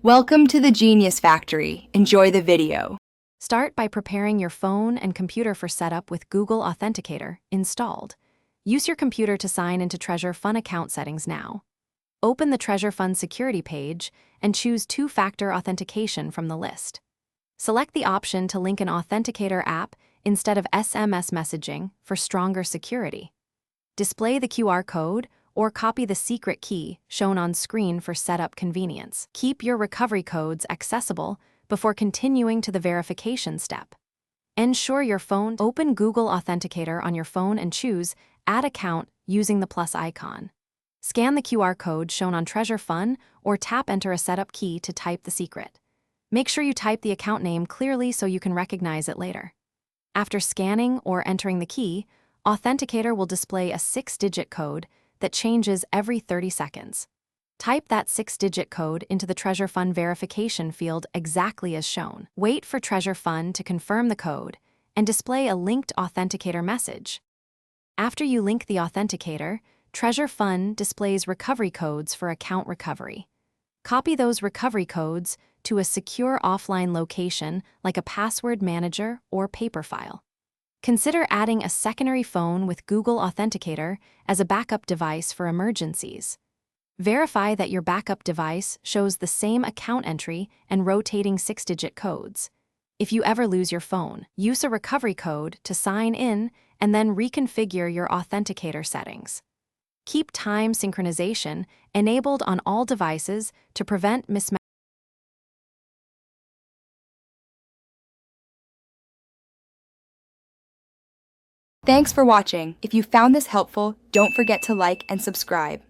Welcome to the Genius Factory. Enjoy the video. Start by preparing your phone and computer for setup with Google Authenticator installed. Use your computer to sign into Treasure Fund account settings now. Open the Treasure Fund security page and choose two-factor authentication from the list. Select the option to link an Authenticator app instead of SMS messaging for stronger security. Display the QR code or copy the secret key shown on screen for setup convenience. Keep your recovery codes accessible before continuing to the verification step. Ensure your phone. Open Google Authenticator on your phone and choose Add Account using the plus icon. Scan the QR code shown on Treasure Fund or tap Enter a setup key to type the secret. Make sure you type the account name clearly so you can recognize it later. After scanning or entering the key, Authenticator will display a 6-digit code that changes every 30 seconds. Type that 6-digit code into the Treasure Fund verification field exactly as shown. Wait for Treasure Fund to confirm the code and display a linked Authenticator message. After you link the Authenticator, Treasure Fund displays recovery codes for account recovery. Copy those recovery codes to a secure offline location like a password manager or paper file. Consider adding a secondary phone with Google Authenticator as a backup device for emergencies. Verify that your backup device shows the same account entry and rotating 6-digit codes. If you ever lose your phone, use a recovery code to sign in and then reconfigure your Authenticator settings. Keep time synchronization enabled on all devices to prevent mismatch. Thanks for watching. If you found this helpful, don't forget to like and subscribe.